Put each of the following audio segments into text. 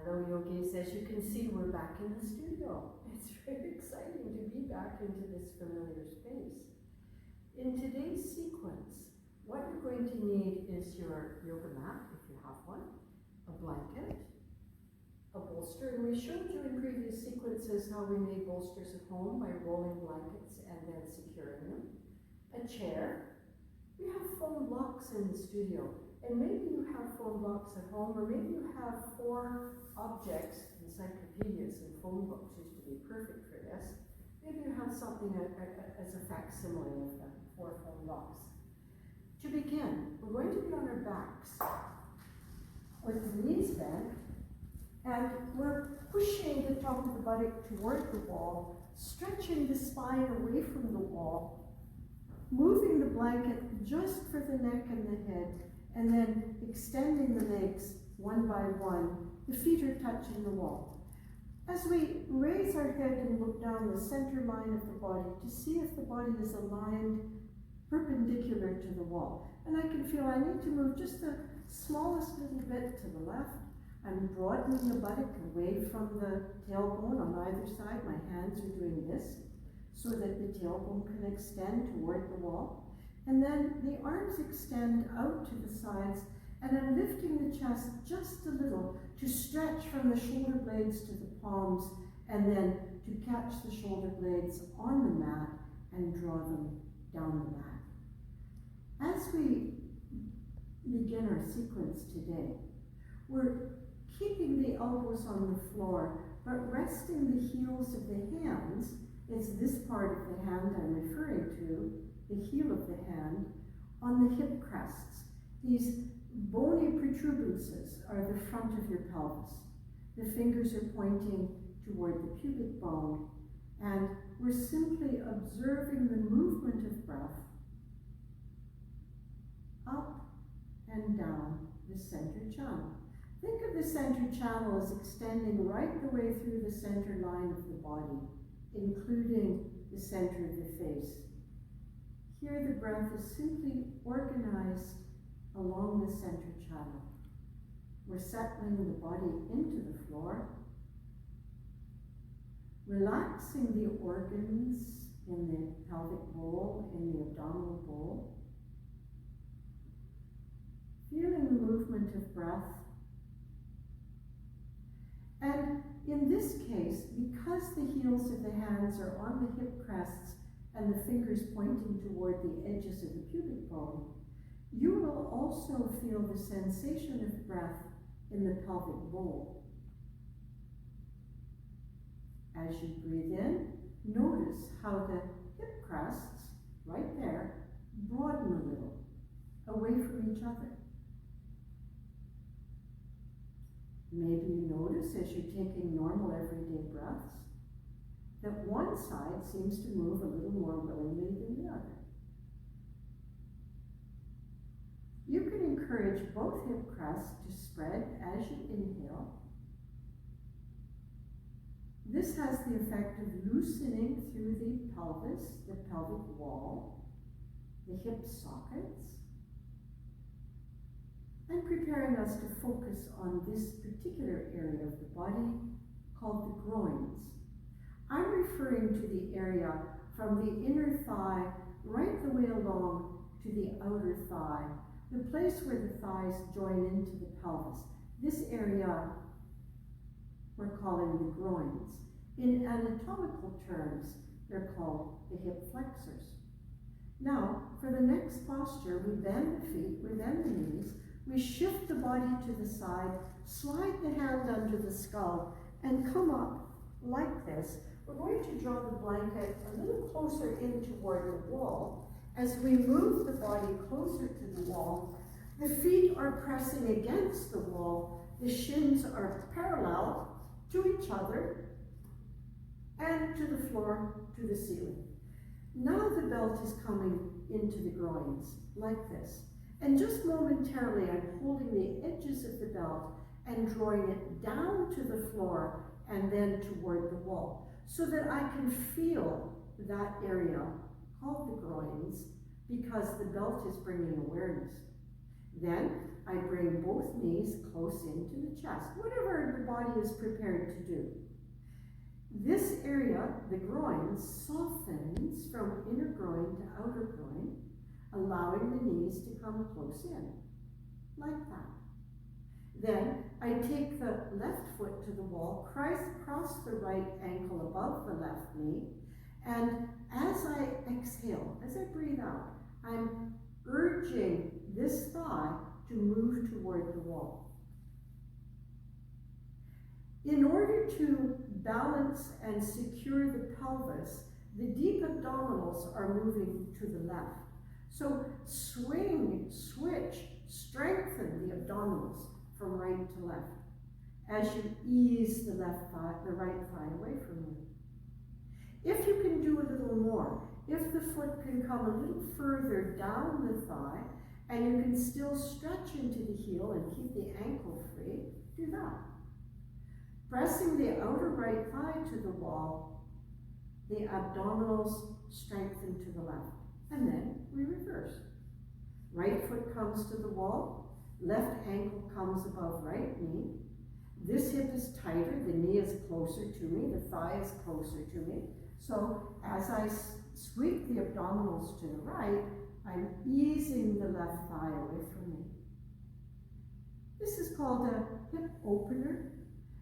Hello yogis, as you can see we're back in the studio. It's very exciting to be back into this familiar space. In today's sequence, what you're going to need is your yoga mat, if you have one, a blanket, a bolster, and we showed you in previous sequences how we made bolsters at home by rolling blankets and then securing them, a chair. We have foam blocks in the studio. And maybe you have phone blocks at home, or maybe you have 4 objects. Encyclopedias and phone books used to be perfect for this. Maybe you have something as a facsimile of them, 4 phone blocks. To begin, we're going to be on our backs with the knees bent, and we're pushing the top of the buttock toward the wall, stretching the spine away from the wall, moving the blanket just for the neck and the head, and then extending the legs one by one. The feet are touching the wall. As we raise our head and look down the center line of the body to see if the body is aligned perpendicular to the wall. And I can feel I need to move just the smallest little bit to the left. I'm broadening the buttock away from the tailbone on either side. My hands are doing this so that the tailbone can extend toward the wall. And then the arms extend out to the sides, and I'm lifting the chest just a little to stretch from the shoulder blades to the palms, and then to catch the shoulder blades on the mat and draw them down the mat. As we begin our sequence today, we're keeping the elbows on the floor, but resting the heels of the hands. It's this part of the hand I'm referring to, the heel of the hand, on the hip crests. These bony protuberances are the front of your pelvis. The fingers are pointing toward the pubic bone, and we're simply observing the movement of breath up and down the center channel. Think of the center channel as extending right the way through the center line of the body, including the center of the face. Here the breath is simply organized along the center channel. We're settling the body into the floor, relaxing the organs in the pelvic bowl, in the abdominal bowl, feeling the movement of breath. And in this case, because the heels of the hands are on the hip crests and the fingers pointing toward the edges of the pubic bone, you will also feel the sensation of breath in the pelvic bowl. As you breathe in, notice how the hip crests, right there, broaden a little, away from each other. Maybe you notice as you're taking normal everyday breaths that one side seems to move a little more willingly than the other. You can encourage both hip crests to spread as you inhale. This has the effect of loosening through the pelvis, the pelvic wall, the hip sockets, and preparing us to focus on this particular area of the body called the groins. I'm referring to the area from the inner thigh right the way along to the outer thigh, the place where the thighs join into the pelvis. This area we're calling the groins. In anatomical terms, they're called the hip flexors. Now, for the next posture, we bend the feet, we bend the knees, we shift the body to the side, slide the hand under the skull, and come up like this. We're going to draw the blanket a little closer in toward the wall. As we move the body closer to the wall, the feet are pressing against the wall, the shins are parallel to each other and to the floor, to the ceiling. Now the belt is coming into the groins, like this. And just momentarily, I'm holding the edges of the belt and drawing it down to the floor and then toward the wall, so that I can feel that area called the groins, because the belt is bringing awareness. Then I bring both knees close into the chest, whatever the body is prepared to do. This area, the groin, softens from inner groin to outer groin, allowing the knees to come close in, like that. Then I take the left foot to the wall, cross the right ankle above the left knee, and as I exhale, as I breathe out, I'm urging this thigh to move toward the wall. In order to balance and secure the pelvis, the deep abdominals are moving to the left. So swing, switch, strengthen the abdominals from right to left as you ease the right thigh away from you. If you can do a little more, if the foot can come a little further down the thigh and you can still stretch into the heel and keep the ankle free, do that. Pressing the outer right thigh to the wall, the abdominals strengthen to the left. And then we reverse. Right foot comes to the wall, left ankle comes above right knee. This hip is tighter, the knee is closer to me, the thigh is closer to me. So as I sweep the abdominals to the right, I'm easing the left thigh away from me. This is called a hip opener.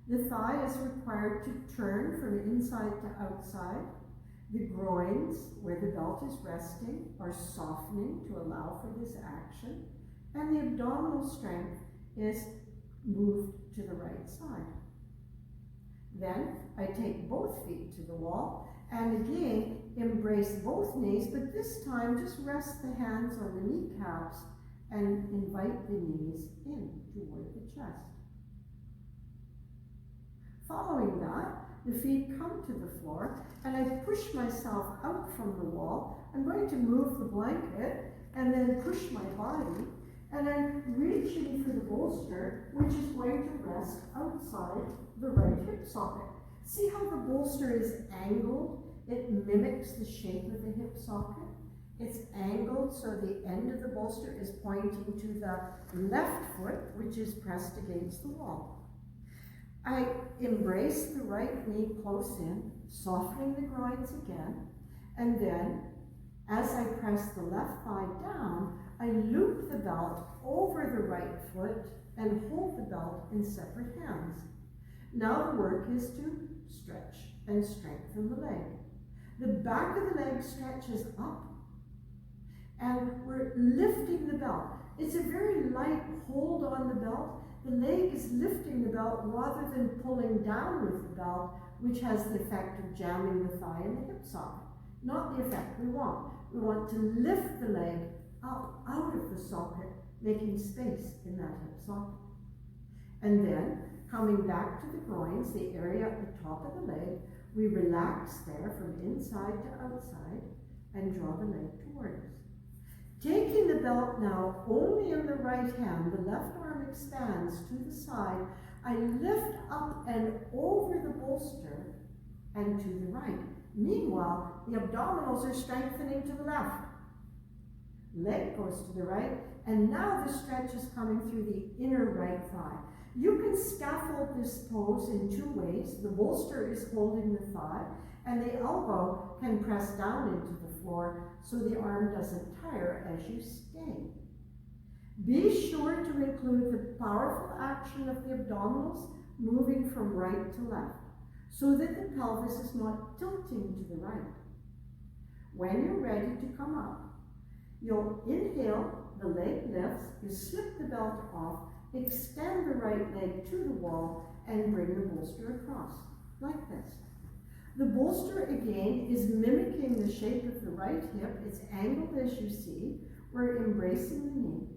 The thigh is required to turn from inside to outside. The groins, where the belt is resting, are softening to allow for this action. And the abdominal strength is moved to the right side. Then I take both feet to the wall and again embrace both knees, but this time just rest the hands on the kneecaps and invite the knees in toward the chest. Following that, the feet come to the floor and I push myself out from the wall. I'm going to move the blanket and then push my body, and I'm reaching for the bolster, which is going to rest outside the right hip socket. See how the bolster is angled? It mimics the shape of the hip socket. It's angled so the end of the bolster is pointing to the left foot, which is pressed against the wall. I embrace the right knee close in, softening the groins again, and then as I press the left thigh down, I loop the belt over the right foot and hold the belt in separate hands. Now the work is to stretch and strengthen the leg. The back of the leg stretches up, and we're lifting the belt. It's a very light hold on the belt. The leg is lifting the belt rather than pulling down with the belt, which has the effect of jamming the thigh in the hip socket. Not the effect we want. We want to lift the leg up out of the socket, making space in that hip socket. And then, coming back to the groins, the area at the top of the leg, we relax there from inside to outside and draw the leg toward us. Taking the belt now only in the right hand, the left arm expands to the side. I lift up and over the bolster and to the right. Meanwhile, the abdominals are strengthening to the left. Leg goes to the right, and now the stretch is coming through the inner right thigh. You can scaffold this pose in two ways. The bolster is holding the thigh, and the elbow can press down into the floor so the arm doesn't tire as you stay. Be sure to include the powerful action of the abdominals moving from right to left so that the pelvis is not tilting to the right. When you're ready to come up, you'll inhale, the leg lifts, you slip the belt off, extend the right leg to the wall, and bring the bolster across, like this. The bolster, again, is mimicking the shape of the right hip. It's angled as you see. We're embracing the knee.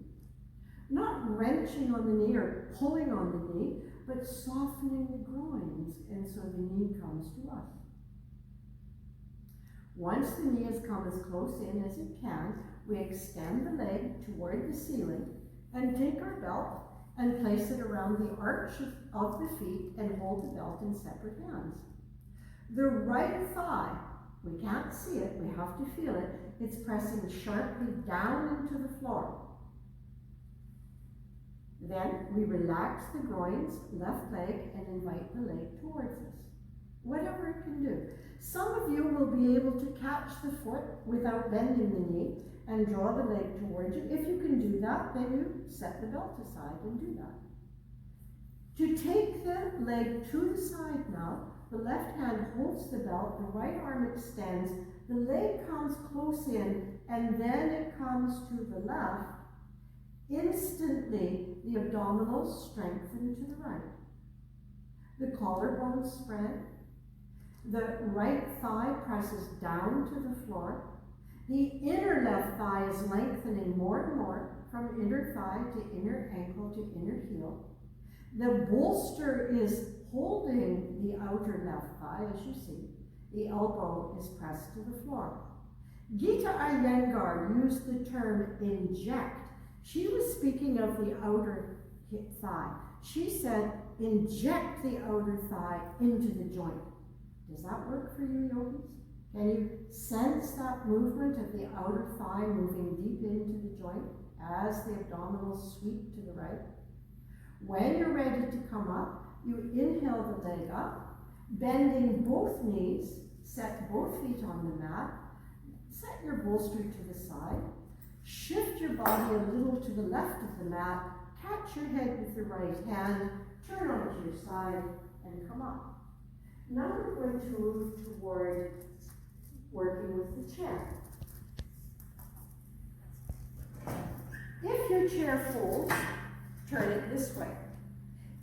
Not wrenching on the knee or pulling on the knee, but softening the groins, and so the knee comes to us. Once the knee has come as close in as it can, we extend the leg toward the ceiling and take our belt and place it around the arch of the feet and hold the belt in separate hands. The right thigh, we can't see it, we have to feel it, it's pressing sharply down into the floor. Then we relax the groins, left leg, and invite the leg towards us. Whatever it can do. Some of you will be able to catch the foot without bending the knee and draw the leg towards you. If you can do that, then you set the belt aside and do that. To take the leg to the side now, the left hand holds the belt, the right arm extends, the leg comes close in, and then it comes to the left. Instantly, the abdominals strengthen to the right. The collarbone spread. The right thigh presses down to the floor. The inner left thigh is lengthening more and more from inner thigh to inner ankle to inner heel. The bolster is holding the outer left thigh, as you see. The elbow is pressed to the floor. Gita Iyengar used the term inject. She was speaking of the outer hip thigh. She said, inject the outer thigh into the joint. Does that work for you, yogis? Can you sense that movement of the outer thigh moving deep into the joint as the abdominals sweep to the right? When you're ready to come up, you inhale the leg up, bending both knees, set both feet on the mat, set your bolster to the side, shift your body a little to the left of the mat, catch your head with the right hand, turn onto your side, and come up. Now we're going to move toward working with the chair. If your chair folds, turn it this way.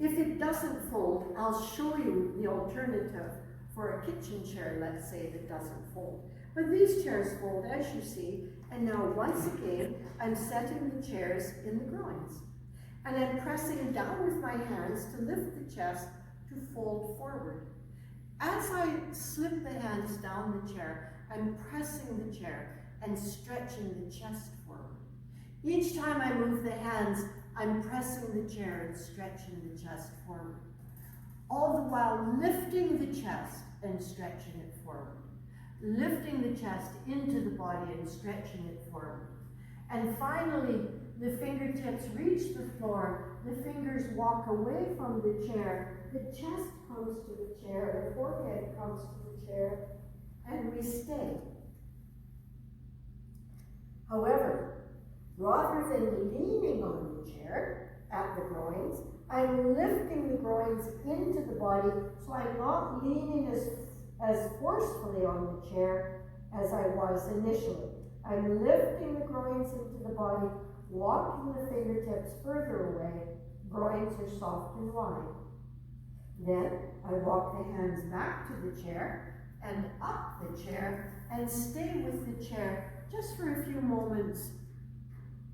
If it doesn't fold, I'll show you the alternative for a kitchen chair, let's say, that doesn't fold. But these chairs fold, as you see, and now once again, I'm setting the chairs in the groins. And I'm pressing down with my hands to lift the chest to fold forward. As I slip the hands down the chair, I'm pressing the chair and stretching the chest forward. Each time I move the hands, I'm pressing the chair and stretching the chest forward. All the while lifting the chest and stretching it forward. Lifting the chest into the body and stretching it forward. And finally, the fingertips reach the floor, the fingers walk away from the chair, the chest comes to the chair, the forehead comes to the chair, and we stay. However, rather than leaning on the chair at the groins, I'm lifting the groins into the body, so I'm not leaning as forcefully on the chair as I was initially. I'm lifting the groins into the body, walking the fingertips further away. Groins are soft and wide. Then I walk the hands back to the chair and up the chair and stay with the chair just for a few moments,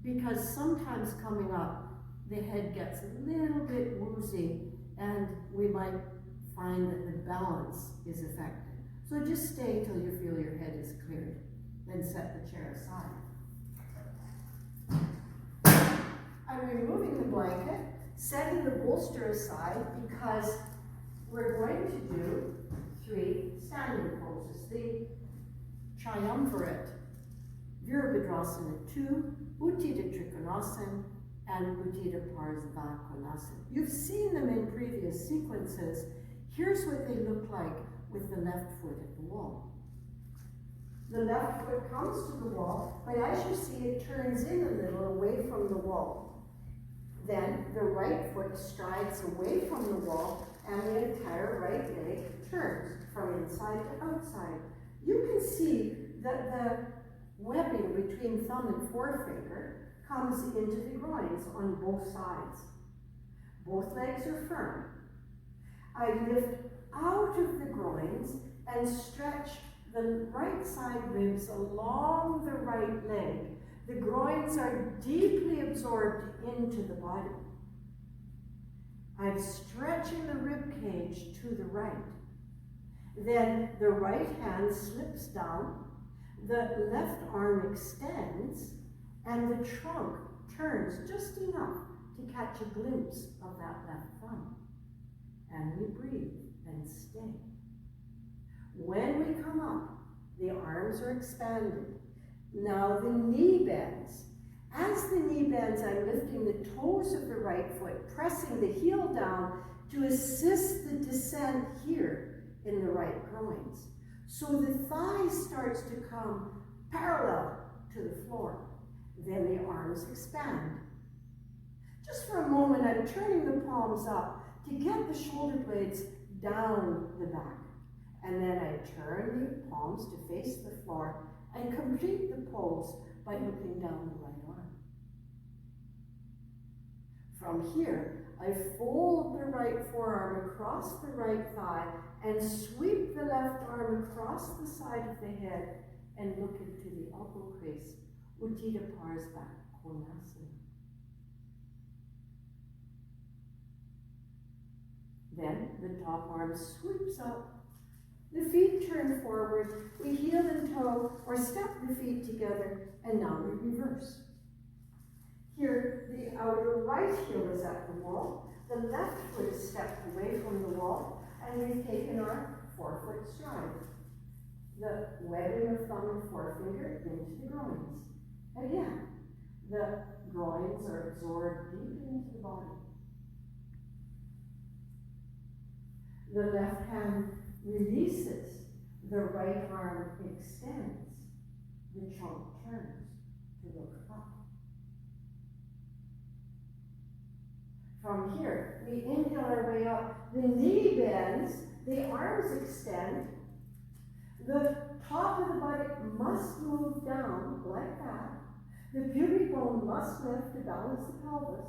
because sometimes coming up the head gets a little bit woozy and we might find that the balance is affected. So just stay till you feel your head is cleared. Then set the chair aside. I'm removing the blanket, setting the bolster aside, because we're going to do 3 standing poses. The triumvirate, Virabhadrasana 2, Utthita Trikonasana, and Utthita Parsvakonasana. You've seen them in previous sequences. Here's what they look like with the left foot at the wall. The left foot comes to the wall, but as you see, it turns in a little away from the wall. Then the right foot strides away from the wall, and the entire right leg turns from inside to outside. You can see that the webbing between thumb and forefinger comes into the groins on both sides. Both legs are firm. I lift out of the groins and stretch the right side ribs along the right leg. The groins are deeply absorbed into the body. I'm stretching the rib cage to the right. Then the right hand slips down, the left arm extends, and the trunk turns just enough to catch a glimpse of that left thumb. And we breathe and stay. When we come up, the arms are expanded. Now the knee bends, As the knee bends, I'm lifting the toes of the right foot, pressing the heel down to assist the descent here in the right groins. So the thigh starts to come parallel to the floor. Then the arms expand. Just for a moment, I'm turning the palms up to get the shoulder blades down the back. And then I turn the palms to face the floor and complete the pose by looking down the right arm. From here, I fold the right forearm across the right thigh and sweep the left arm across the side of the head and look into the elbow crease, Utthita Parasvara Konasana. Then the top arm sweeps up. The feet turn forward, we heel and toe or step the feet together, and now we reverse. Here, the outer right heel is at the wall, the left foot is stepped away from the wall, and we've taken our forefoot stride. The webbing of thumb and forefinger into the groins. Again, the groins are absorbed deep into the body. The left hand releases, the right arm extends, the trunk turns to look up. From here, we inhale our way up, the knee bends, the arms extend, the top of the buttock must move down like that, the pubic bone must lift to balance the pelvis.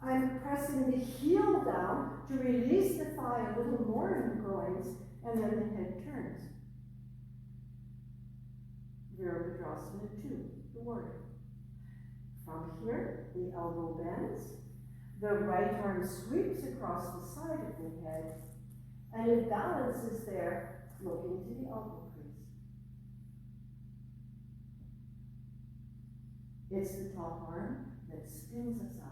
I'm pressing the heel down to release the thigh a little more in the groins, and then the head turns. Virabhadrasana 2, the warrior. From here, the elbow bends, the right arm sweeps across the side of the head, and it balances there, looking to the elbow crease. It's the top arm that spins us up.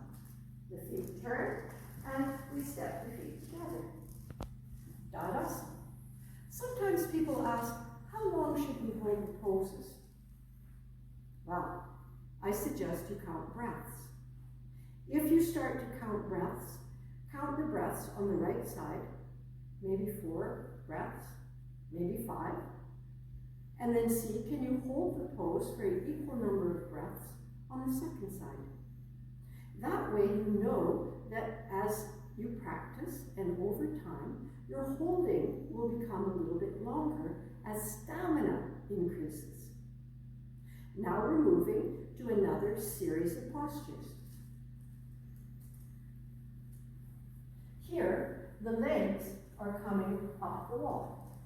The feet turn, and we step the feet together. Tadasana. Sometimes people ask, how long should we hold the poses? Well, I suggest you count breaths. If you start to count breaths, count the breaths on the right side, maybe 4 breaths, maybe 5, and then see, can you hold the pose for an equal number of breaths on the second side? That way you know that as you practice and over time, your holding will become a little bit longer as stamina increases. Now we're moving to another series of postures. Here, the legs are coming off the wall.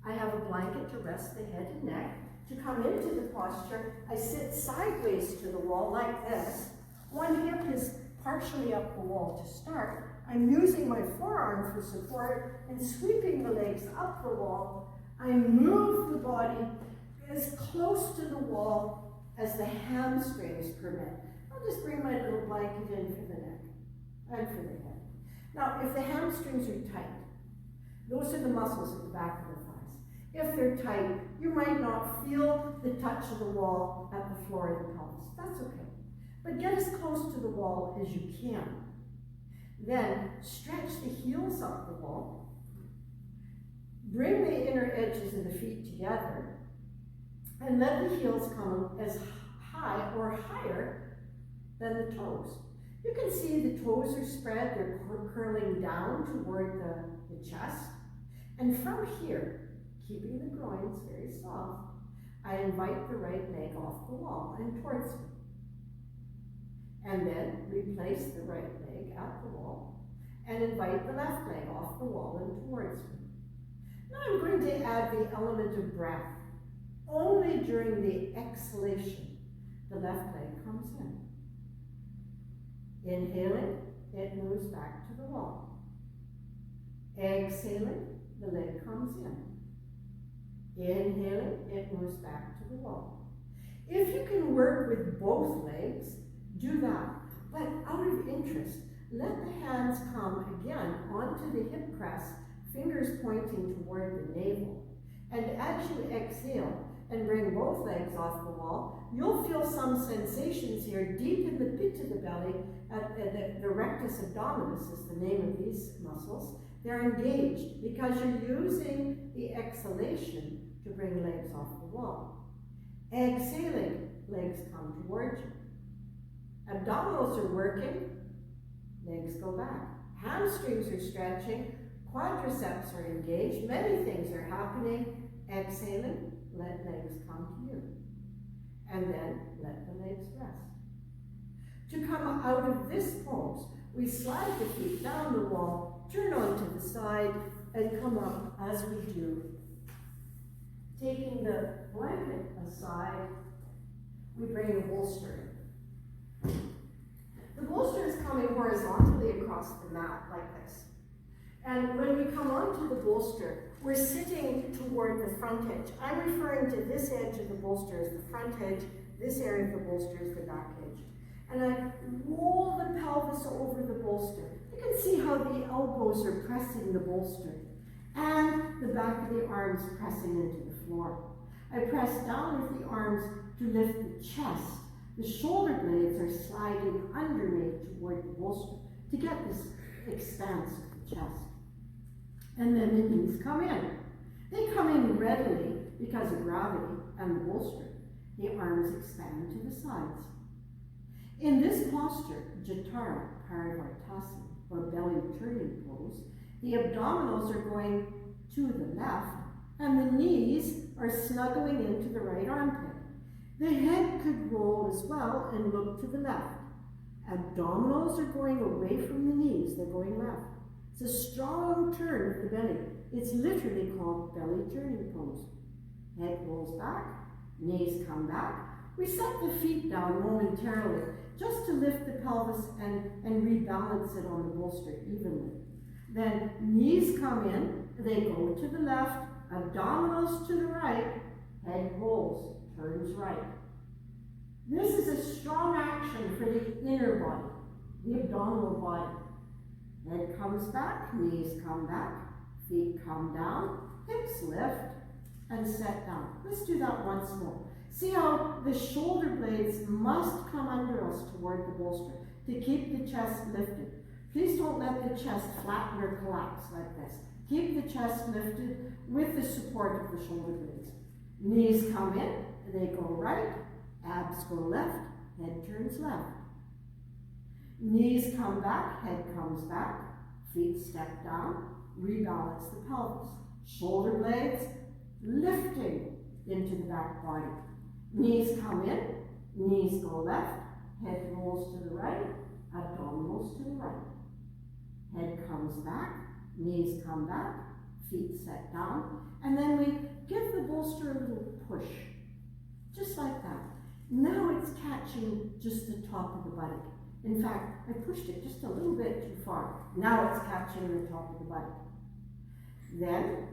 I have a blanket to rest the head and neck. To come into the posture, I sit sideways to the wall like this. One hip is partially up the wall to start. I'm using my forearm for support and sweeping the legs up the wall. I move the body as close to the wall as the hamstrings permit. I'll just bring my little blanket in for the neck and for the head. Now, if the hamstrings are tight, those are the muscles at the back of the thighs. If they're tight, you might not feel the touch of the wall at the floor of the pelvis. That's okay. But get as close to the wall as you can. Then stretch the heels up the wall. Bring the inner edges of the feet together and let the heels come as high or higher than the toes. You can see the toes are spread, they're curling down toward the chest. And from here, keeping the groins very soft, I invite the right leg off the wall and towards me. And then replace the right leg at the wall and invite the left leg off the wall and towards me. Now I'm going to add the element of breath. Only during the exhalation, the left leg comes in. Inhaling, it moves back to the wall. Exhaling, the leg comes in. Inhaling, it moves back to the wall. If you can work with both legs, do that. But out of interest, let the hands come again onto the hip crest, fingers pointing toward the navel. And as you exhale, and bring both legs off the wall, you'll feel some sensations here deep in the pit of the belly. The rectus abdominis is the name of these muscles. They're engaged because you're using the exhalation to bring legs off the wall. Exhaling, legs come towards you. Abdominals are working, legs go back. Hamstrings are stretching, quadriceps are engaged, many things are happening. Exhaling, let legs come to you. And then let the legs rest. To come out of this pose, we slide the feet down the wall, turn onto the side, and come up as we do. Taking the blanket aside, we bring the bolster in. The bolster is coming horizontally across the mat like this. And when we come onto the bolster, we're sitting toward the front edge. I'm referring to this edge of the bolster as the front edge, this area of the bolster is the back edge. And I roll the pelvis over the bolster. You can see how the elbows are pressing the bolster and the back of the arms pressing into the floor. I press down with the arms to lift the chest. The shoulder blades are sliding under me toward the bolster to get this expanse of the chest. And then the knees come in. They come in readily because of gravity and the bolster. The arms expand to the sides. In this posture, Jatara Parivartasana, or belly turning pose, the abdominals are going to the left and the knees are snuggling into the right armpit. The head could roll as well and look to the left. Abdominals are going away from the knees, they're going left. It's a strong turn of the belly. It's literally called belly turning pose. Head rolls back, knees come back. We set the feet down momentarily just to lift the pelvis and rebalance it on the bolster evenly. Then knees come in, they go to the left, abdominals to the right, head rolls, turns right. This is a strong action for the inner body, the abdominal body. Head comes back, knees come back, feet come down, hips lift, and set down. Let's do that once more. See how the shoulder blades must come under us toward the bolster to keep the chest lifted. Please don't let the chest flatten or collapse like this. Keep the chest lifted with the support of the shoulder blades. Knees come in, they go right, abs go left, head turns left. Knees come back, head comes back, feet step down, rebalance the pelvis. Shoulder blades lifting into the back body. Knees come in, knees go left, head rolls to the right, abdominals to the right. Head comes back, knees come back, feet set down, and then we give the bolster a little push, just like that. Now it's catching just the top of the buttock. In fact, I pushed it just a little bit too far. Now it's catching the top of the buttock. Then,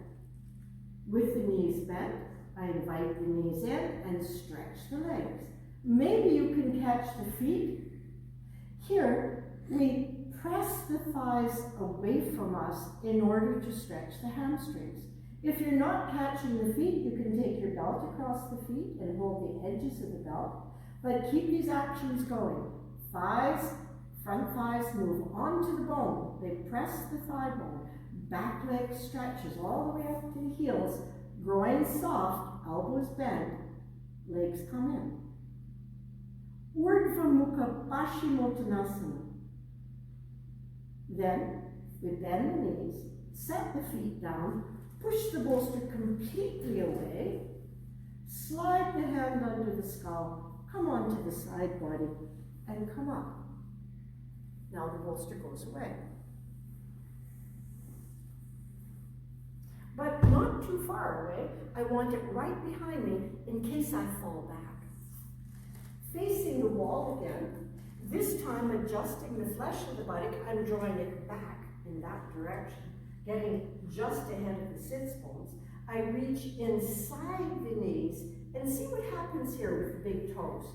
with the knees bent, I invite the knees in and stretch the legs. Maybe you can catch the feet. Here, we press the thighs away from us in order to stretch the hamstrings. If you're not catching the feet, you can take your belt across the feet and hold the edges of the belt, but keep these actions going. Thighs, front thighs move onto the bone. They press the thigh bone. Back leg stretches all the way up to the heels. Groin soft, elbows bent, legs come in. Urdhva Mukha Paschimottanasana. Then, we bend the knees, set the feet down, push the bolster completely away, slide the hand under the skull, come onto the side body, and come up. Now the bolster goes away. But not too far away. I want it right behind me in case I fall back. Facing the wall again, this time adjusting the flesh of the buttock, I'm drawing it back in that direction, getting just ahead of the sits bones. I reach inside the knees and see what happens here with the big toes.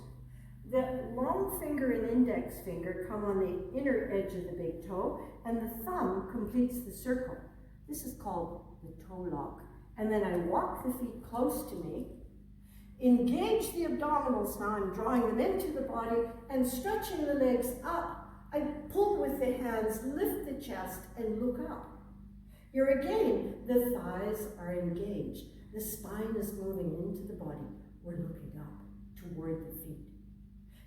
The long finger and index finger come on the inner edge of the big toe, and the thumb completes the circle. This is called the toe lock. And then I walk the feet close to me, Engage the abdominals now. I'm drawing them into the body and stretching the legs up. I pull with the hands, lift the chest, and look up. Here again, the thighs are engaged. The spine is moving into the body. We're looking up toward the feet.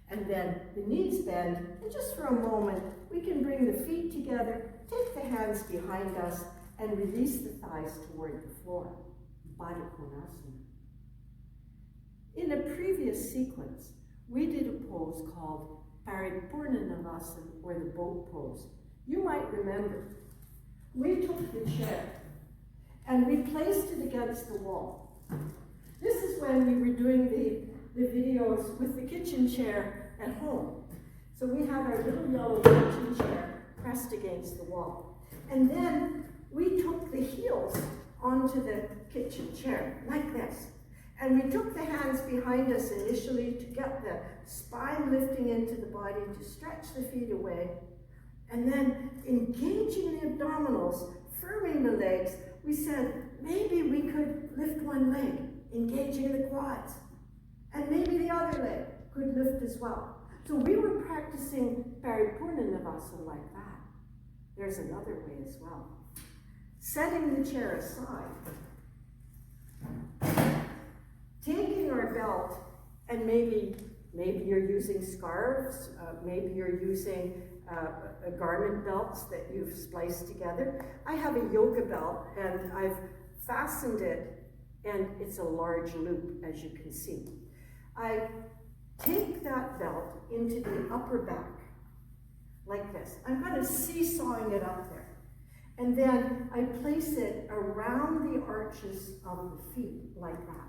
And then the knees bend, and just for a moment, we can bring the feet together, take the hands behind us, and release the thighs toward the floor. Baddha Konasana. In a previous sequence, we did a pose called Paripurna Navasana, or the boat pose. You might remember, we took the chair and we placed it against the wall. This is when we were doing the videos with the kitchen chair at home. So we had our little yellow kitchen chair pressed against the wall. And then we took the heels onto the kitchen chair, like this. And we took the hands behind us initially to get the spine lifting into the body, to stretch the feet away. And then engaging the abdominals, firming the legs, we said, maybe we could lift one leg, engaging the quads. And maybe the other leg could lift as well. So we were practicing Paripurna Navasana like that. There's another way as well. Setting the chair aside. Taking our belt, and maybe you're using scarves, maybe you're using garment belts that you've spliced together. I have a yoga belt, and I've fastened it, and it's a large loop, as you can see. I take that belt into the upper back, like this. I'm kind of seesawing it up there. And then I place it around the arches of the feet, like that.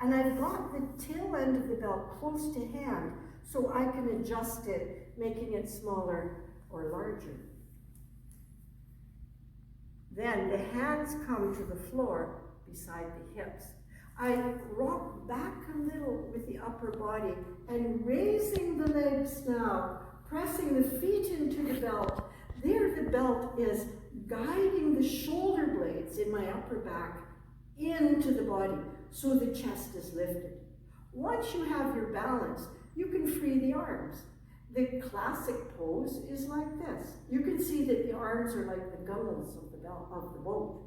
And I've got the tail end of the belt close to hand, so I can adjust it, making it smaller or larger. Then the hands come to the floor beside the hips. I rock back a little with the upper body and raising the legs now, pressing the feet into the belt. There the belt is guiding the shoulder blades in my upper back into the body so the chest is lifted. Once you have your balance, you can free the arms. The classic pose is like this. You can see that the arms are like the gunnels of the boat.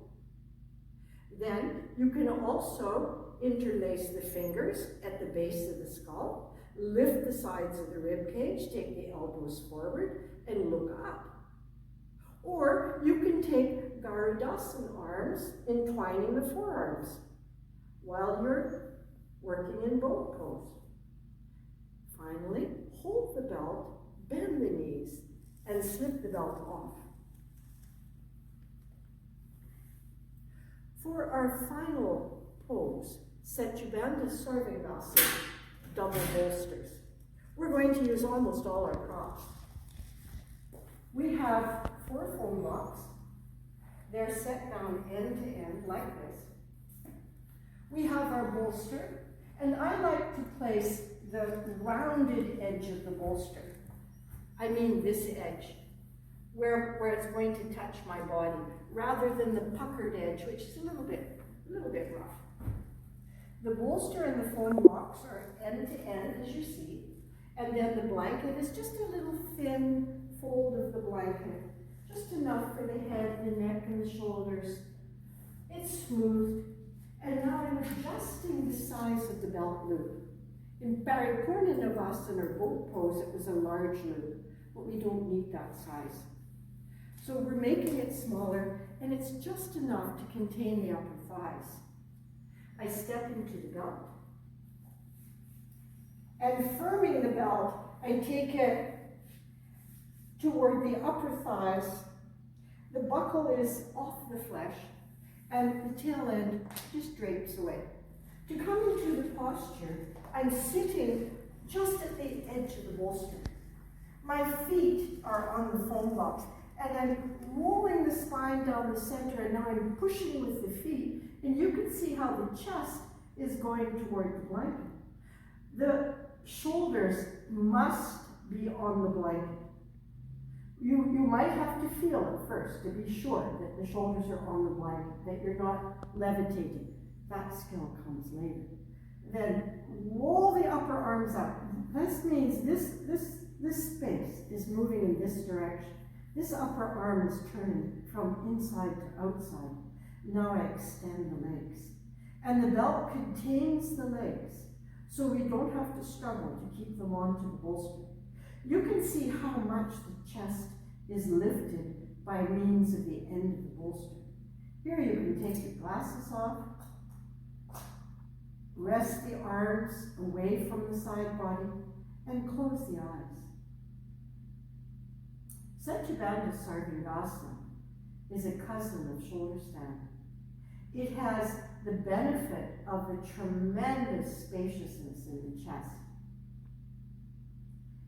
Then you can also interlace the fingers at the base of the skull, lift the sides of the rib cage, take the elbows forward, and look up. Or you can take Garudasana arms, entwining the forearms while you're working in boat pose. Finally, hold the belt, bend the knees, and slip the belt off. For our final pose, Setyabandha Sarvangasana, double bolsters. We're going to use almost all our props. We have 4 foam blocks. They're set down end to end like this. We have our bolster, and I like to place the rounded edge of the bolster. I mean this edge, where it's going to touch my body, rather than the puckered edge, which is a little bit rough. The bolster and the foam blocks are end to end, as you see, and then the blanket is just a little thin fold of the blanket, just enough for the head, the neck, and the shoulders. It's smooth, and now I'm adjusting the size of the belt loop. In Paripurna Navasana, or boat pose, it was a large loop, but we don't need that size. So we're making it smaller, and it's just enough to contain the upper thighs. I step into the belt. And firming the belt, I take it toward the upper thighs. The buckle is off the flesh, and the tail end just drapes away. To come into the posture, I'm sitting just at the edge of the bolster. My feet are on the foam blocks, and I'm rolling the spine down the center, and now I'm pushing with the feet. And you can see how the chest is going toward the blanket. The shoulders must be on the blanket. You might have to feel it first to be sure that the shoulders are on the blanket, that you're not levitating. That skill comes later. Then roll the upper arms up. This means this space is moving in this direction. This upper arm is turning from inside to outside. Now I extend the legs. And the belt contains the legs, so we don't have to struggle to keep them onto the bolster. You can see how much the chest is lifted by means of the end of the bolster. Here you can take your glasses off, rest the arms away from the side body, and close the eyes. Setubandha Sarvangasana is a cousin of shoulder stand. It has the benefit of the tremendous spaciousness in the chest.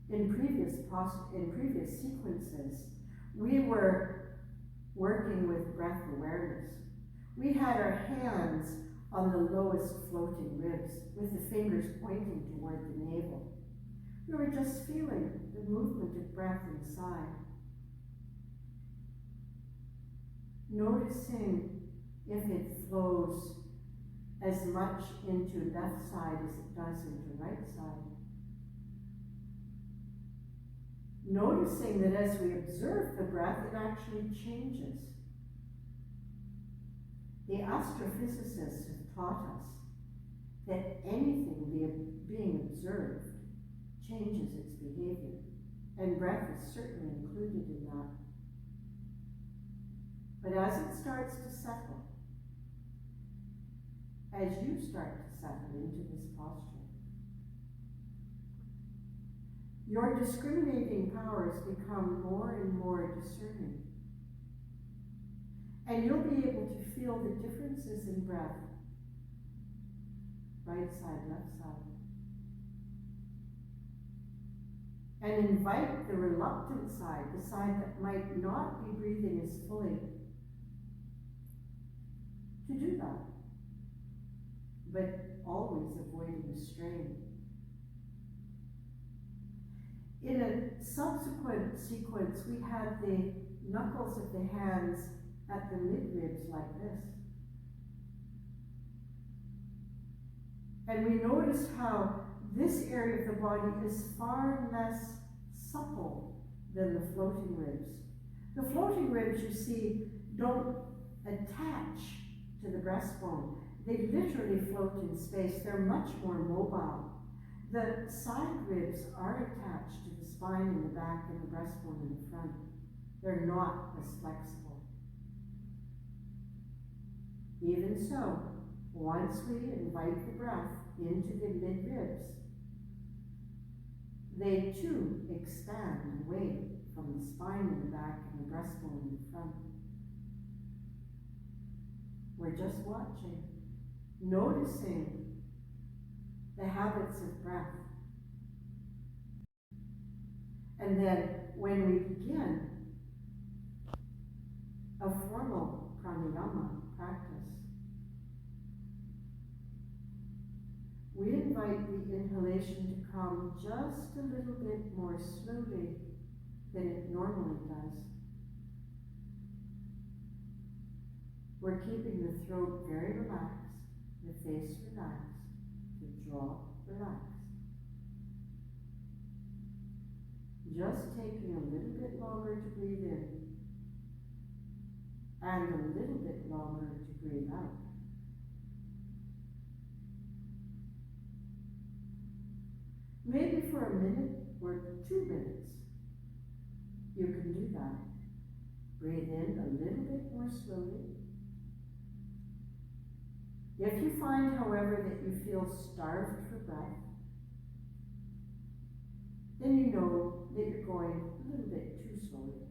In previous sequences, we were working with breath awareness. We had our hands on the lowest floating ribs with the fingers pointing toward the navel. We were just feeling the movement of breath inside. Noticing if it flows as much into left side as it does into right side. Noticing that as we observe the breath, it actually changes. The astrophysicists have taught us that anything being observed changes its behavior, and breath is certainly included in that. But as it starts to settle, as you start to settle into this posture, your discriminating powers become more and more discerning. And you'll be able to feel the differences in breath, right side, left side. And invite the reluctant side, the side that might not be breathing as fully, to do that, but always avoiding the strain. In a subsequent sequence, we had the knuckles of the hands at the mid-ribs like this. And we noticed how this area of the body is far less supple than the floating ribs. The floating ribs, you see, don't attach to the breastbone. They literally float in space. They're much more mobile. The side ribs are attached to the spine in the back and the breastbone in the front. They're not as flexible. Even so, once we invite the breath into the mid-ribs, they too expand away from the spine in the back and the breastbone in the front. We're just watching, noticing the habits of breath. And then when we begin a formal pranayama practice, we invite the inhalation to come just a little bit more slowly than it normally does. We're keeping the throat very relaxed, the face relaxed, the jaw relaxed. Just taking a little bit longer to breathe in and a little bit longer to breathe out. Maybe for a minute or 2 minutes, you can do that. Breathe in a little bit more slowly. If you find, however, that you feel starved for breath, then you know that you're going a little bit too slowly.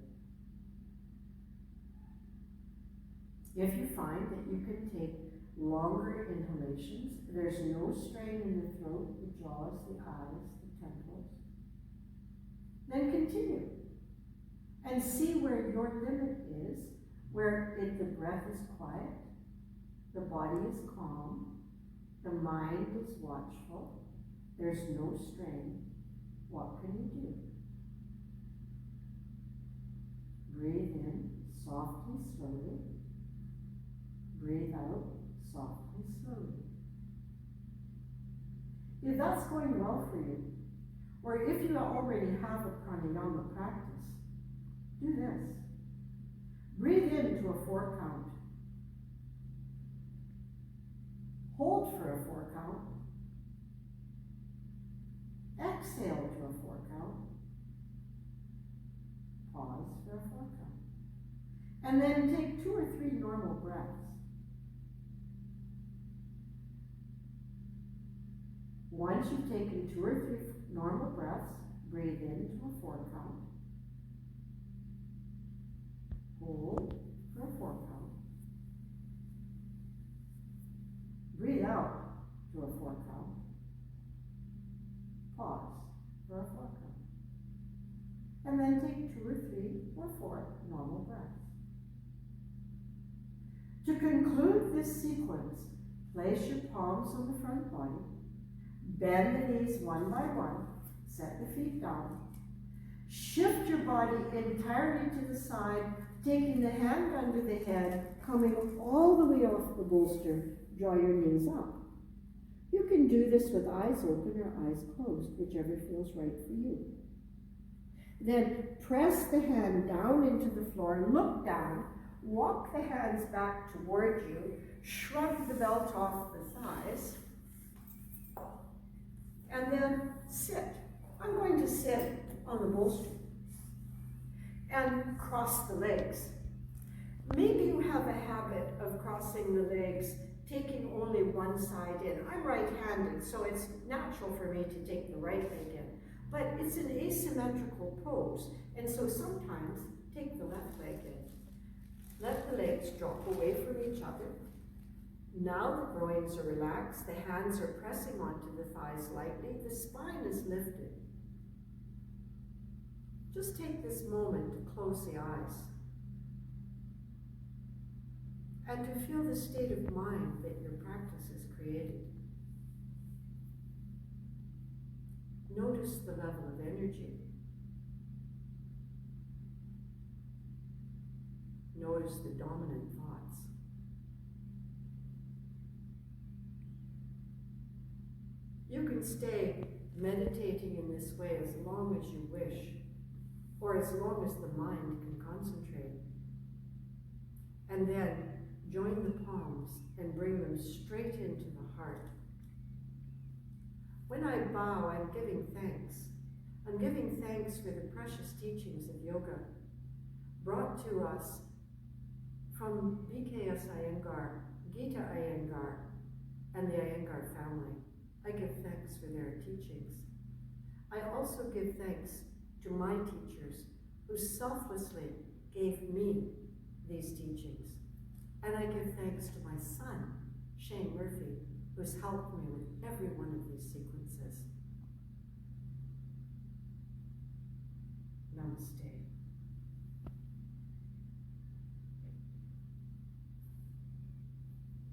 If you find that you can take longer inhalations, there's no strain in the throat, the jaws, the eyes, the temples, then continue. And see where your limit is, where the breath is quiet, the body is calm, the mind is watchful, there's no strain. What can you do? Breathe in softly, slowly. Breathe out softly, slowly. that's going well for you, or if you already have a pranayama practice, do this. Breathe into a 4 count. Hold for a 4 count. Exhale to a 4 count. Pause for a 4 count. And then take 2 or 3 normal breaths. Once you've taken 2 or 3 normal breaths, breathe into a 4 count. Hold for a 4 count. Breathe out to a 4 count. Pause for a 4 count. And then take 2 or 3 or 4 normal breaths. To conclude this sequence, place your palms on the front body, bend the knees one by one, set the feet down, shift your body entirely to the side, taking the hand under the head, coming all the way off the bolster, draw your knees up. You can do this with eyes open or eyes closed, whichever feels right for you. Then press the hand down into the floor, look down, walk the hands back toward you, shrug the belt off the thighs, and then sit. I'm going to sit on the bolster and cross the legs. Maybe you have a habit of crossing the legs, taking only one side in. I'm right-handed, so it's natural for me to take the right leg in. But it's an asymmetrical pose, and so sometimes take the left leg in. Let the legs drop away from each other. Now the groins are relaxed, the hands are pressing onto the thighs lightly, the spine is lifted. Just take this moment to close the eyes and to feel the state of mind that your practice has created. Notice the level of energy. Notice the dominant thoughts. You can stay meditating in this way as long as you wish, or as long as the mind can concentrate. And then join the palms and bring them straight into the heart. When I bow, I'm giving thanks. I'm giving thanks for the precious teachings of yoga brought to us from BKS Iyengar, Gita Iyengar, and the Iyengar family. I give thanks for their teachings. I also give thanks to my teachers who selflessly gave me these teachings. And I give thanks to my son, Shane Murphy, who's helped me with every one of these sequences. Namaste.